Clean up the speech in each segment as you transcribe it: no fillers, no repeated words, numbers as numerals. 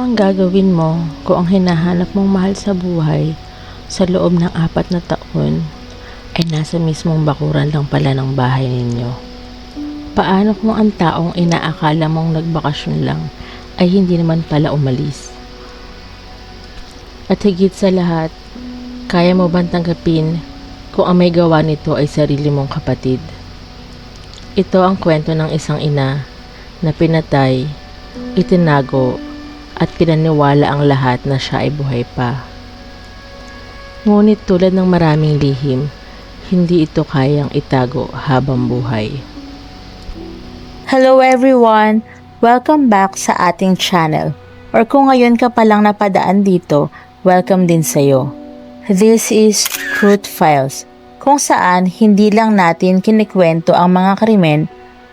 ang gagawin mo kung ang hinahanap mong mahal sa buhay sa loob ng 4 na taon ay nasa mismong bakuran lang pala ng bahay ninyo? Paano kung ang taong inaakala mong nagbakasyon lang ay hindi naman pala umalis? At higit sa lahat, kaya mo bang tanggapin kung ang may gawa nito ay sarili mong kapatid? Ito ang kwento ng isang ina na pinatay, itinago, at pinaniwala ang lahat na siya ay buhay pa. Ngunit tulad ng maraming lihim, hindi ito kayang itago habang buhay. Hello everyone! Welcome back sa ating channel. Or kung ngayon ka palang napadaan dito, welcome din sa'yo. This is Truth Files, kung saan hindi lang natin kinikwento ang mga krimen,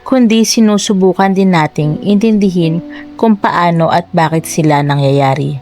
kundi sinusubukan din nating intindihin kung paano at bakit sila nangyayari.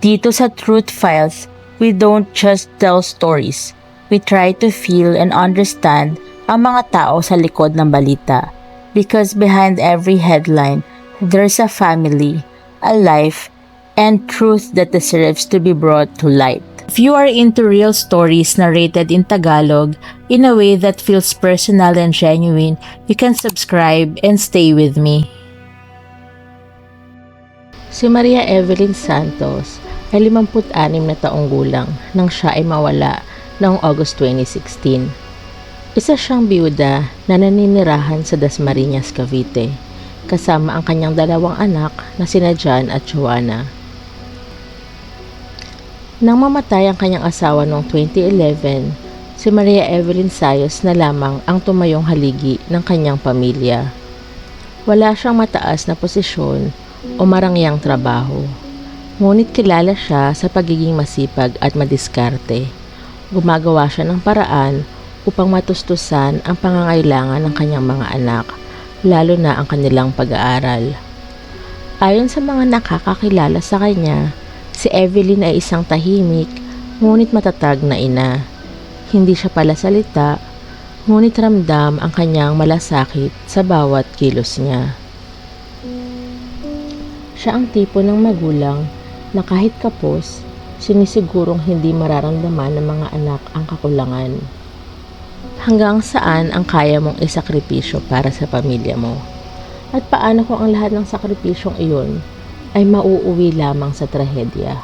Dito sa Truth Files, we don't just tell stories. We try to feel and understand ang mga tao sa likod ng balita. Because behind every headline, there's a family, a life, and truth that deserves to be brought to light. If you are into real stories narrated in Tagalog in a way that feels personal and genuine, you can subscribe and stay with me. Si Maria Evelyn Santos ay 56 na taong gulang nang siya ay mawala noong August 2016. Isa siyang biyuda na naninirahan sa Dasmariñas, Cavite, kasama ang kanyang 2 anak na sina John at Joanna. Nang mamatay ang kanyang asawa noong 2011, si Maria Evelyn Sayos na lamang ang tumayong haligi ng kanyang pamilya. Wala siyang mataas na posisyon o marangyang trabaho, ngunit kilala siya sa pagiging masipag at madiskarte. Gumagawa siya ng paraan upang matustusan ang pangangailangan ng kanyang mga anak, lalo na ang kanilang pag-aaral. Ayon sa mga nakakakilala sa kanya, si Evelyn ay isang tahimik, ngunit matatag na ina. Hindi siya palasalita, ngunit ramdam ang kanyang malasakit sa bawat kilos niya. Siya ang tipo ng magulang na kahit kapos, sinisigurong hindi mararamdaman ng mga anak ang kakulangan. Hanggang saan ang kaya mong isakripisyo para sa pamilya mo? At paano kung ang lahat ng sakripisyong iyon ay mauuwi lamang sa trahedya?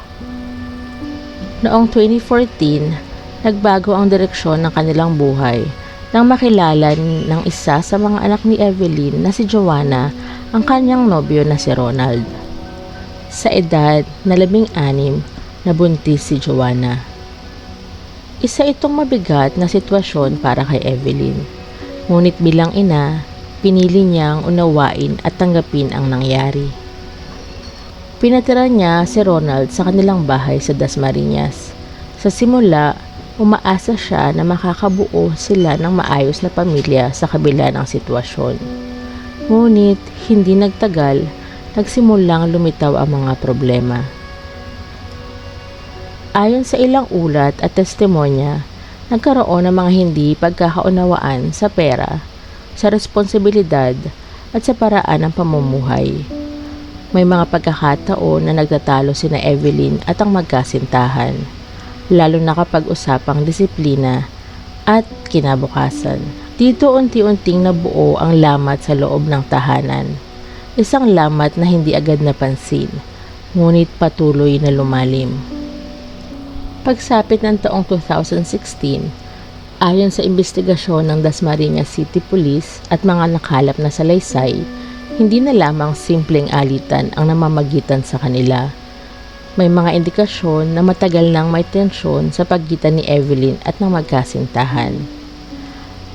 Noong 2014, nagbago ang direksyon ng kanilang buhay nang makilala ng isa sa mga anak ni Evelyn na si Joanna ang kanyang nobyo na si Ronald. Sa edad na 16, nabuntis si Joanna. Isa itong mabigat na sitwasyon para kay Evelyn. Ngunit bilang ina, pinili niyang unawain at tanggapin ang nangyari. Pinatira niya si Ronald sa kanilang bahay sa Dasmariñas. Sa simula, umaasa siya na makakabuo sila ng maayos na pamilya sa kabila ng sitwasyon. Ngunit, hindi nagtagal, nagsimulang lumitaw ang mga problema. Ayon sa ilang ulat at testimonya, nagkaroon ng mga hindi pagkakaunawaan sa pera, sa responsibilidad at sa paraan ng pamumuhay. May mga pagkakataon na nagtatalo sina Evelyn at ang magkasintahan, lalo na kapag usapang disiplina at kinabukasan. Dito unti-unting nabuo ang lamat sa loob ng tahanan. Isang lamat na hindi agad napansin, ngunit patuloy na lumalim. Pagsapit ng taong 2016, ayon sa imbestigasyon ng Dasmariñas City Police at mga nakalap na salaysay, hindi na lamang simpleng alitan ang namamagitan sa kanila. May mga indikasyon na matagal nang may tensyon sa pagitan ni Evelyn at ng magkasintahan.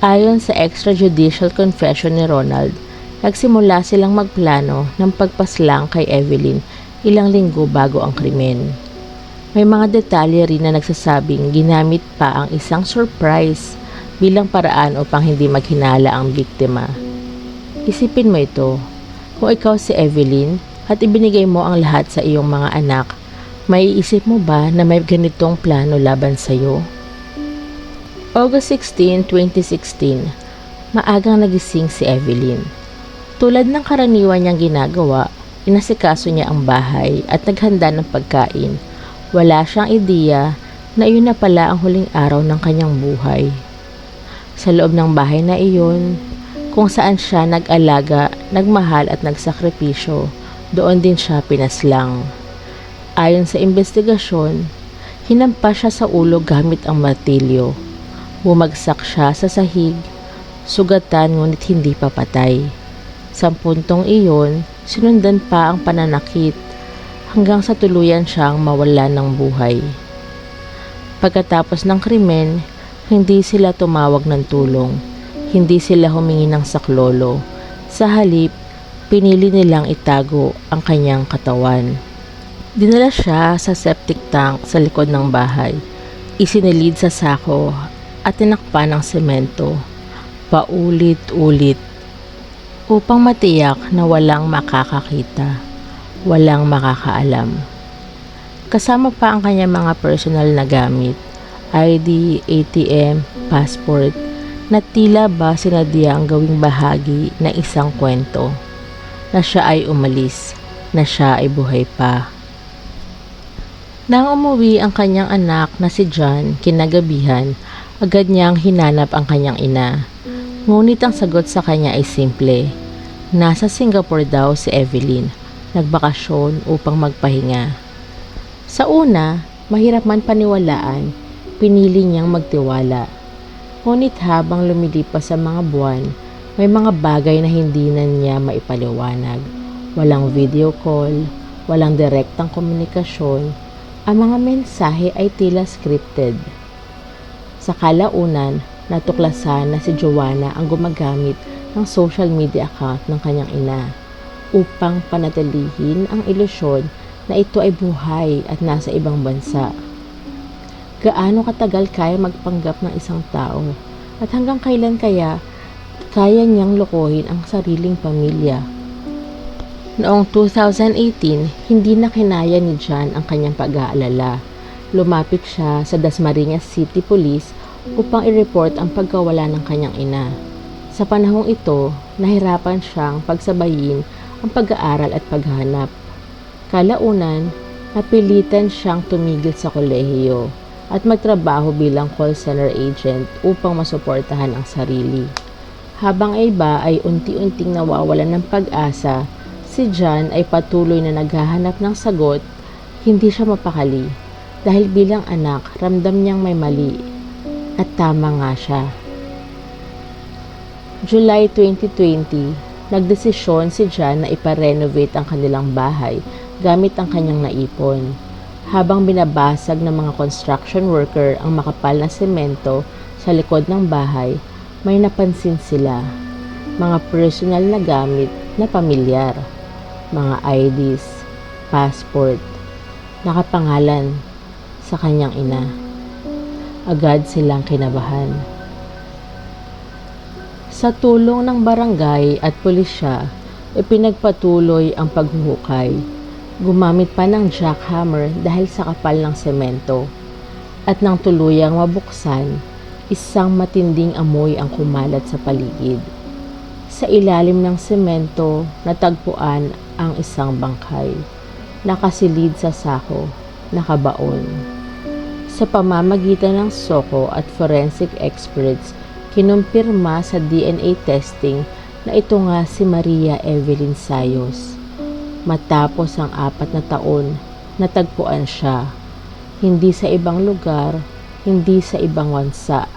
Ayon sa extrajudicial confession ni Ronald, nagsimula silang magplano ng pagpaslang kay Evelyn ilang linggo bago ang krimen. May mga detalye rin na nagsasabing ginamit pa ang isang surprise bilang paraan upang hindi maghinala ang biktima. Isipin mo ito, kung ikaw si Evelyn at ibinigay mo ang lahat sa iyong mga anak, may iisip mo ba na may ganitong plano laban sa iyo? August 16, 2016, maagang nagising si Evelyn. Tulad ng karaniwan niyang ginagawa, Inasikaso niya ang bahay at naghanda ng pagkain. Wala siyang ideya na iyon na pala ang huling araw ng kanyang buhay. Sa loob ng bahay na iyon, kung saan siya nag-alaga, nagmahal at nagsakripisyo, doon din siya pinaslang. Ayon sa investigasyon, hinampas siya sa ulo gamit ang martilyo. Bumagsak siya sa sahig, sugatan ngunit hindi pa patay. Sa puntong iyon, sinundan pa ang pananakit hanggang sa tuluyan siyang mawalan ng buhay. Pagkatapos ng krimen, hindi sila tumawag ng tulong. Hindi sila humingi ng saklolo. Sa halip, pinili nilang itago ang kanyang katawan. Dinala siya sa septic tank sa likod ng bahay. Isinilid sa sako at tinakpan ng semento. Paulit-ulit. Upang matiyak na walang makakakita. Walang makakaalam. Kasama pa ang kanyang mga personal na gamit. ID, ATM, passport, na tila ba sinadyang gawing bahagi ng isang kwento, na siya ay umalis, na siya ay buhay pa. Nang umuwi ang kanyang anak na si John kinagabihan, agad niyang hinanap ang kanyang ina. Ngunit ang sagot sa kanya ay simple. Nasa Singapore daw si Evelyn, nagbakasyon upang magpahinga. Sa una, mahirap man paniwalaan, pinili niyang magtiwala. Ngunit habang lumilipas sa mga buwan, may mga bagay na hindi na niya maipaliwanag. Walang video call, walang direktang komunikasyon, ang mga mensahe ay tila scripted. Sa kalaunan, natuklasan na si Joanna ang gumagamit ng social media account ng kanyang ina upang panatilihin ang ilusyon na ito ay buhay at nasa ibang bansa. Gaano katagal kaya magpanggap ng isang tao at hanggang kailan kaya niyang lokohin ang sariling pamilya. Noong 2018, hindi na kinaya ni John ang kanyang pag-aalala. Lumapit siya sa Dasmariñas City Police upang i-report ang pagkawala ng kanyang ina. Sa panahong ito, nahirapan siyang pagsabayin ang pag-aaral at paghanap. Kalaunan, napilitan siyang tumigil sa kolehiyo at magtrabaho bilang call center agent upang masuportahan ang sarili. Habang iba ay unti-unting nawawalan ng pag-asa, si John ay patuloy na naghahanap ng sagot. Hindi siya mapakali dahil bilang anak, ramdam niyang may mali at tama nga siya. July 2020, nagdesisyon si John na ipa-renovate ang kanilang bahay gamit ang kanyang naipon. Habang binabasag ng mga construction worker ang makapal na semento sa likod ng bahay, may napansin sila. Mga personal na gamit na pamilyar, mga IDs, passport, nakapangalan sa kanyang ina. Agad silang kinabahan. Sa tulong ng barangay at pulisya, ipinagpatuloy ang paghuhukay. Gumamit pa ng jackhammer dahil sa kapal ng semento. At nang tuluyang mabuksan, isang matinding amoy ang kumalat sa paligid. Sa ilalim ng semento, natagpuan ang isang bangkay. Nakasilid sa sako, nakabaon. Sa pamamagitan ng soko at forensic experts, kinumpirma sa DNA testing na ito nga si Maria Evelyn Sayos. Matapos ang 4 na taon, natagpuan siya. Hindi sa ibang lugar, hindi sa ibang bansa,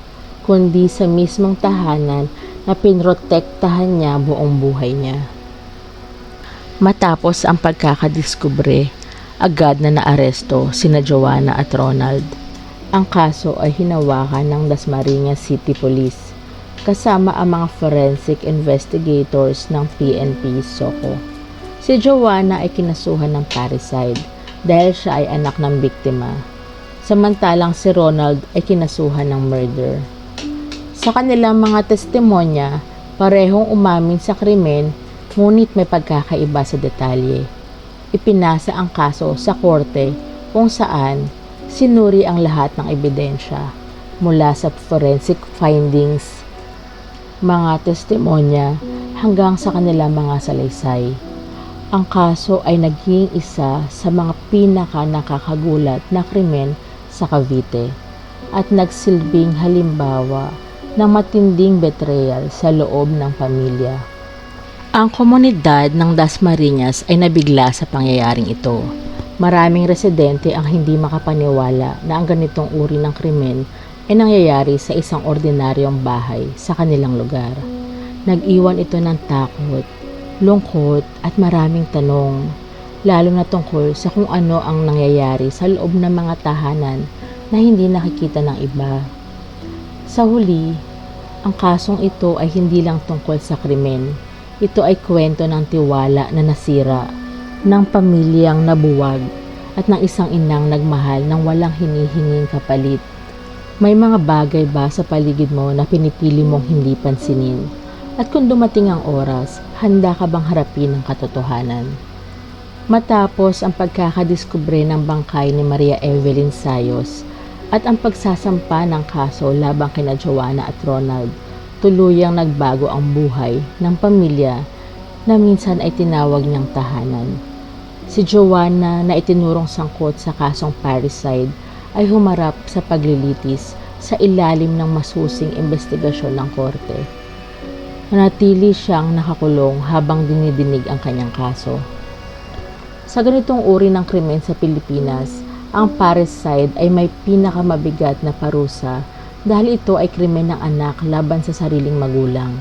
kundi sa mismong tahanan na pinrotektahan niya buong buhay niya. Matapos ang pagkakadiskubre, agad na naaresto sina Joanna at Ronald. Ang kaso ay hinawakan ng Dasmariñas City Police, kasama ang mga forensic investigators ng PNP SOCO. Si Joanna ay kinasuhan ng parricide dahil siya ay anak ng biktima. Samantalang si Ronald ay kinasuhan ng murder. Sa kanilang mga testimonya, parehong umamin sa krimen, ngunit may pagkakaiba sa detalye. Ipinasa ang kaso sa korte kung saan sinuri ang lahat ng ebidensya mula sa forensic findings, mga testimonya hanggang sa kanilang mga salaysay. Ang kaso ay naging isa sa mga pinaka-nakakagulat na krimen sa Cavite at nagsilbing halimbawa ng matinding betrayal sa loob ng pamilya. Ang komunidad ng Dasmariñas ay nabigla sa pangyayaring ito. Maraming residente ang hindi makapaniwala na ang ganitong uri ng krimen ay nangyayari sa isang ordinaryong bahay sa kanilang lugar. Nag-iwan ito ng takot, lungkot at maraming tanong, lalo na tungkol sa kung ano ang nangyayari sa loob ng mga tahanan na hindi nakikita ng iba. Sa huli, ang kasong ito ay hindi lang tungkol sa krimen. Ito ay kwento ng tiwala na nasira, ng pamilyang nabuwag, at ng isang inang nagmahal ng walang hinihinging kapalit. May mga bagay ba sa paligid mo na pinipili mong hindi pansinin? At kung dumating ang oras, handa ka bang harapin ang katotohanan? Matapos ang pagkakadiskubre ng bangkay ni Maria Evelyn Sayos at ang pagsasampa ng kaso labang kina Joanna at Ronald, tuluyang nagbago ang buhay ng pamilya na minsan ay tinawag niyang tahanan. Si Joanna na itinurong sangkot sa kasong parricide ay humarap sa paglilitis sa ilalim ng masusing investigasyon ng korte. Nanatili siyang nakakulong habang dinidinig ang kanyang kaso. Sa ganitong uri ng krimen sa Pilipinas, ang parricide ay may pinakamabigat na parusa dahil ito ay krimen ng anak laban sa sariling magulang.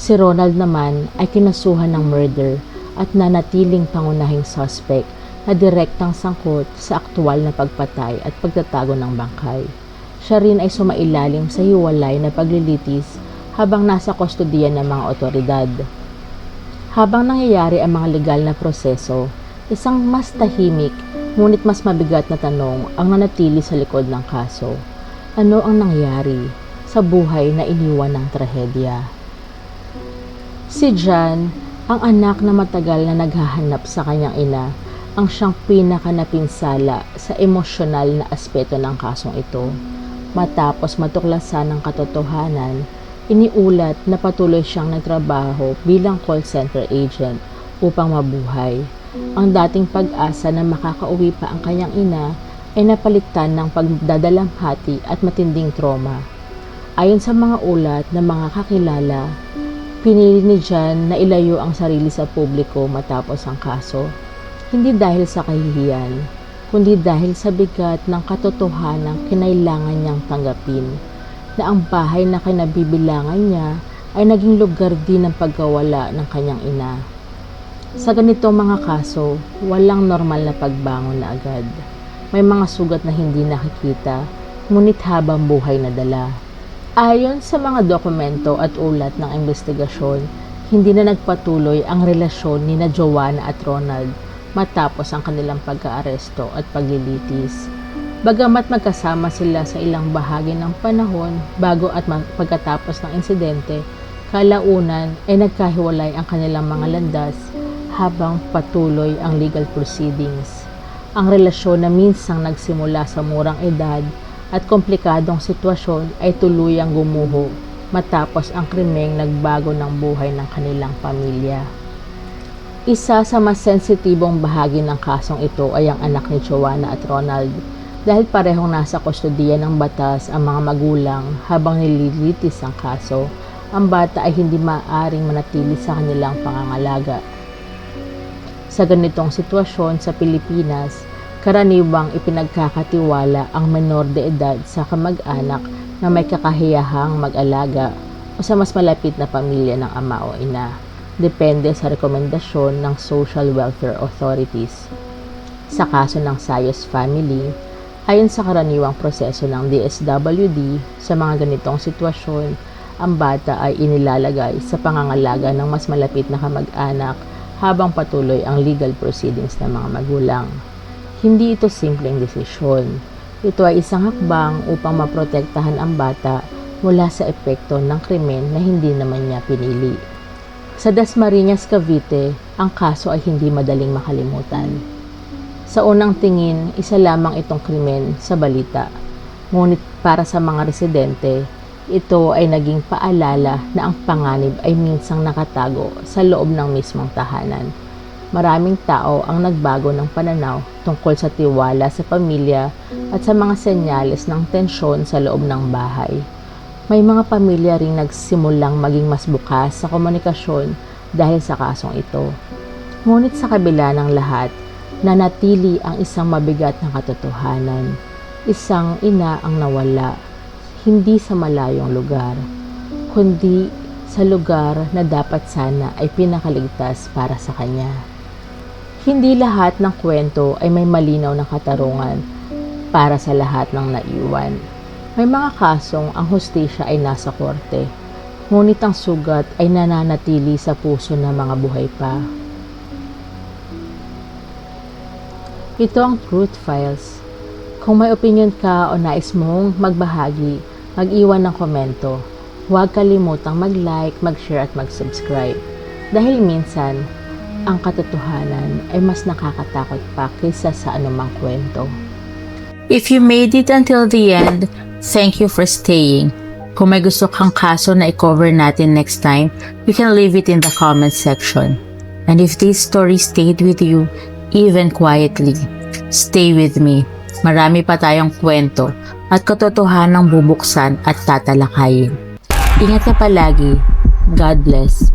Si Ronald naman ay kinasuhan ng murder at nanatiling pangunahing suspect na direktang sangkot sa aktwal na pagpatay at pagtatago ng bangkay. Siya rin ay sumailalim sa hiwalay na paglilitis habang nasa kustodiya ng mga otoridad. Habang nangyayari ang mga legal na proseso, isang mas tahimik ngunit mas mabigat na tanong ang nanatili sa likod ng kaso. Ano ang nangyari sa buhay na iniwan ng trahedya? Si John, ang anak na matagal na naghahanap sa kanyang ina, ang siyang pinakanapinsala sa emosyonal na aspeto ng kasong ito. Matapos matuklasan ng katotohanan, iniulat na patuloy siyang nagtrabaho bilang call center agent upang mabuhay. Ang dating pag-asa na makakauwi pa ang kanyang ina ay napalitan ng pagdadalamhati at matinding trauma. Ayon sa mga ulat ng mga kakilala, pinili ni John na ilayo ang sarili sa publiko matapos ang kaso. Hindi dahil sa kahihiyan, kundi dahil sa bigat ng katotohanang kinailangan niyang tanggapin na ang bahay na kinabibilangan niya ay naging lugar din ng pagkawala ng kanyang ina. Sa ganitong mga kaso, walang normal na pagbangon na agad. May mga sugat na hindi nakikita, ngunit habang buhay na dala. Ayon sa mga dokumento at ulat ng investigasyon, hindi na nagpatuloy ang relasyon ni na Joanna at Ronald matapos ang kanilang pagkaaresto at paglilitis. Bagamat magkasama sila sa ilang bahagi ng panahon bago at pagkatapos ng insidente, kalaunan ay nagkahiwalay ang kanilang mga landas habang patuloy ang legal proceedings. Ang relasyon na minsang nagsimula sa murang edad at komplikadong sitwasyon ay tuluyang gumuho matapos ang krimeng nagbago ng buhay ng kanilang pamilya. Isa sa mas sensitibong bahagi ng kasong ito ay ang anak ni Joanna at Ronald dahil parehong nasa kustodiya ng batas ang mga magulang habang nililitis ang kaso. Ang bata ay hindi maaaring manatili sa kanilang pangangalaga. Sa ganitong sitwasyon sa Pilipinas, karaniwang ipinagkakatiwala ang menor de edad sa kamag-anak na may kakahiyahang mag-alaga o sa mas malapit na pamilya ng ama o ina, depende sa rekomendasyon ng Social Welfare Authorities. Sa kaso ng Sayos family, ayon sa karaniwang proseso ng DSWD, sa mga ganitong sitwasyon, ang bata ay inilalagay sa pangangalaga ng mas malapit na kamag-anak habang patuloy ang legal proceedings ng mga magulang. Hindi ito simpleng desisyon. Ito ay isang hakbang upang maprotektahan ang bata mula sa epekto ng krimen na hindi naman niya pinili. Sa Dasmariñas, Cavite, ang kaso ay hindi madaling makalimutan. Sa unang tingin, isa lamang itong krimen sa balita. Ngunit para sa mga residente, ito ay naging paalala na ang panganib ay minsang nakatago sa loob ng mismong tahanan. maraming tao ang nagbago ng pananaw tungkol sa tiwala sa pamilya at sa mga senyales ng tensyon sa loob ng bahay. May mga pamilya ring nagsimulang maging mas bukas sa komunikasyon dahil sa kasong ito. Ngunit sa kabila ng lahat, nanatili ang isang mabigat na katotohanan. Isang ina ang nawala, hindi sa malayong lugar, kundi sa lugar na dapat sana ay pinakaligtas para sa kanya. Hindi lahat ng kwento ay may malinaw na katarungan para sa lahat ng naiwan. May mga kasong ang hustisya ay nasa korte, ngunit ang sugat ay nananatili sa puso ng mga buhay pa. Ito ang Truth Files. Kung may opinion ka o nais mong magbahagi, mag-iwan ng komento. Huwag kalimutang mag-like, mag-share at mag-subscribe. Dahil minsan, ang katotohanan ay mas nakakatakot pa kaysa sa anumang kwento. If you made it until the end, thank you for staying. Kung may gusto kang kaso na i-cover natin next time, you can leave it in the comment section. And if this story stayed with you, even quietly, stay with me. Marami pa tayong kwento at katotohanang bubuksan at tatalakayin. Ingat ka palagi. God bless.